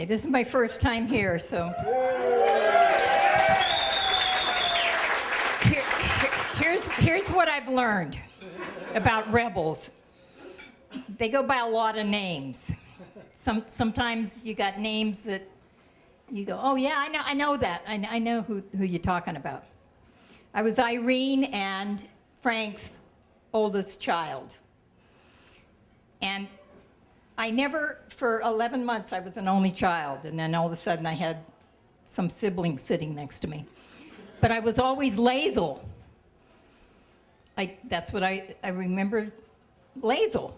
Okay, this is my first time here, so. Here's what I've learned about rebels. They go by a lot of names. Sometimes you got names that you go, oh yeah, I know that. I know who you're talking about. I was Irene and Frank's oldest child. And I never, for 11 months, I was an only child, and then all of a sudden I had some siblings sitting next to me. But I was always Lesley. That's what I remember, Lesley.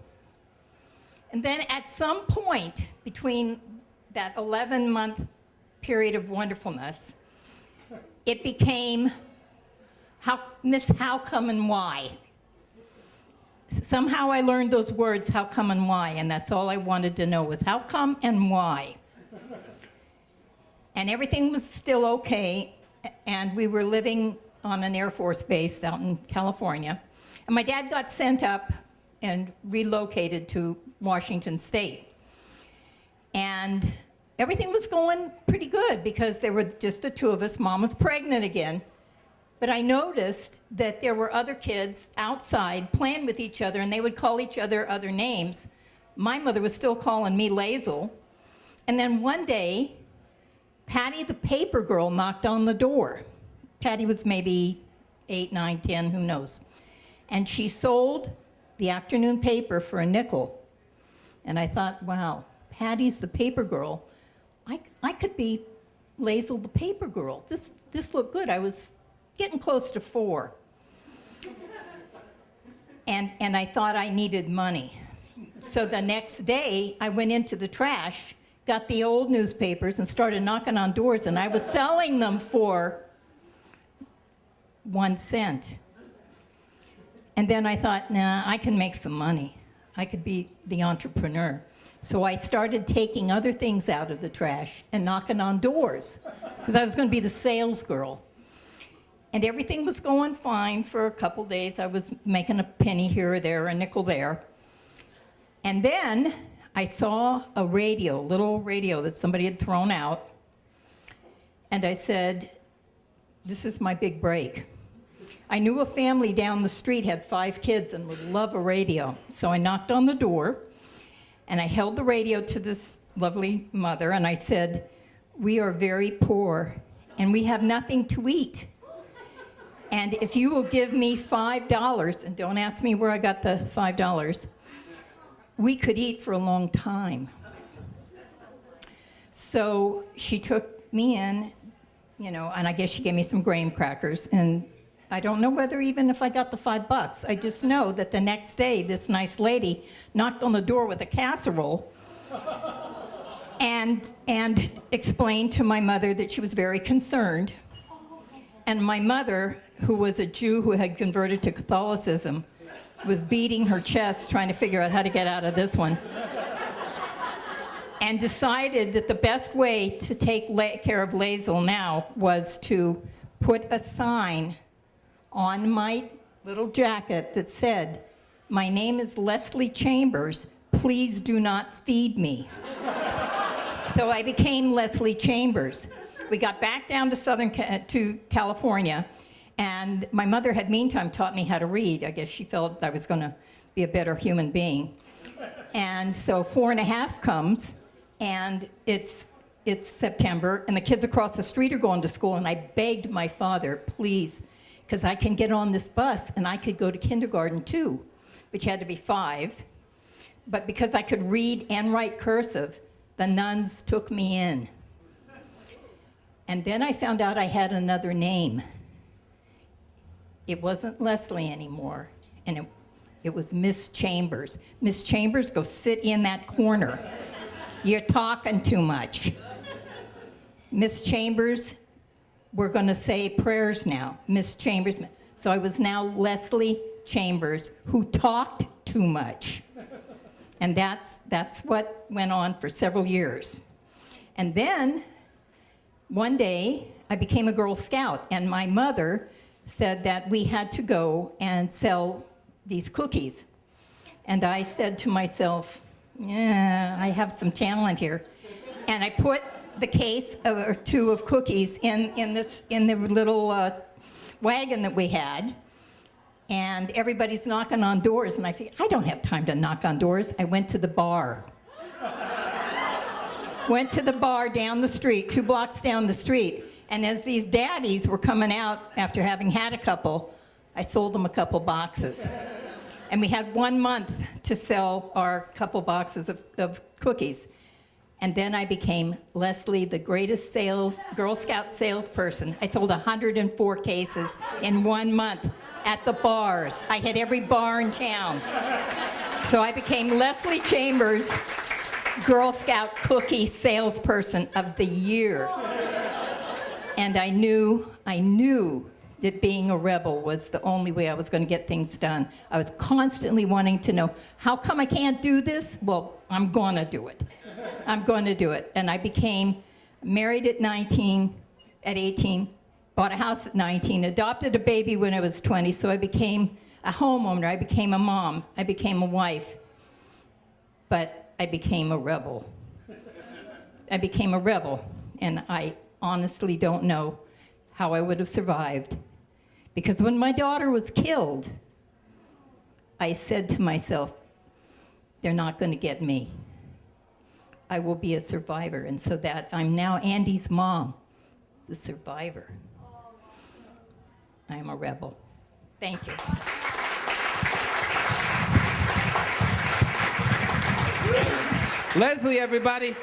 And then at some point between that 11-month period of wonderfulness, it became Miss How Come and Why. Somehow I learned those words, how come and why, and that's all I wanted to know was how come and why. And everything was still okay, and we were living on an Air Force base out in California. And my dad got sent up and relocated to Washington State. And everything was going pretty good because there were just the two of us. Mom was pregnant again. But I noticed that there were other kids outside playing with each other, and they would call each other other names. My mother was still calling me Lesley. And then one day, Patty the paper girl knocked on the door. Patty was maybe 8, 9, 10, who knows. And she sold the afternoon paper for a nickel. And I thought, wow, Patty's the paper girl. I could be Lesley the paper girl. This looked good. I was getting close to 4. And I thought I needed money. So the next day, I went into the trash, got the old newspapers, and started knocking on doors, and I was selling them for 1 cent. And then I thought, nah, I can make some money. I could be the entrepreneur. So I started taking other things out of the trash and knocking on doors, because I was going to be the sales girl. And everything was going fine for a couple days. I was making a penny here or there, a nickel there. And then I saw a radio, little radio that somebody had thrown out. And I said, this is my big break. I knew a family down the street had 5 kids and would love a radio. So I knocked on the door, and I held the radio to this lovely mother, and I said, we are very poor, and we have nothing to eat. And if you will give me $5, and don't ask me where I got the $5, we could eat for a long time. So she took me in, and I guess she gave me some graham crackers, and I don't know whether even if I got the $5. I just know that the next day, this nice lady knocked on the door with a casserole and explained to my mother that she was very concerned. And my mother, who was a Jew who had converted to Catholicism, was beating her chest trying to figure out how to get out of this one. And decided that the best way to take care of Lesley now was to put a sign on my little jacket that said, my name is Lesley Chambers, please do not feed me. So I became Lesley Chambers. We got back down to California, and my mother had meantime taught me how to read. I guess she felt I was gonna be a better human being. And so 4.5 comes, and it's September, and the kids across the street are going to school, and I begged my father, please, because I can get on this bus and I could go to kindergarten too, which had to be 5. But because I could read and write cursive, the nuns took me in. And then I found out I had another name. It wasn't Lesley anymore, and it was Miss Chambers. Miss Chambers, go sit in that corner. You're talking too much. Miss Chambers, we're going to say prayers now. Miss Chambers. So I was now Lesley Chambers, who talked too much. And that's what went on for several years. And then one day, I became a Girl Scout, and my mother said that we had to go and sell these cookies. And I said to myself, yeah, I have some talent here. and I put the case or two of cookies in the little wagon that we had, and everybody's knocking on doors, and I think, I don't have time to knock on doors. I went to the bar. Went to the bar down the street, 2 blocks down the street, and as these daddies were coming out after having had a couple, I sold them a couple boxes. And we had 1 month to sell our couple boxes of cookies. And then I became Lesley, the greatest Girl Scout salesperson. I sold 104 cases in 1 month at the bars. I hit every bar in town. So I became Lesley Chambers, Girl Scout cookie salesperson of the year. And I knew that being a rebel was the only way I was going to get things done. I was constantly wanting to know, how come I can't do this? Well, I'm going to do it. I'm going to do it. And I became married at 18, bought a house at 19, adopted a baby when I was 20, so I became a homeowner. I became a mom. I became a wife. But I became a rebel. I became a rebel, and I honestly don't know how I would have survived. Because when my daughter was killed, I said to myself, they're not going to get me. I will be a survivor, and so that I'm now Andy's mom, the survivor. I am a rebel. Thank you. Lesley, everybody.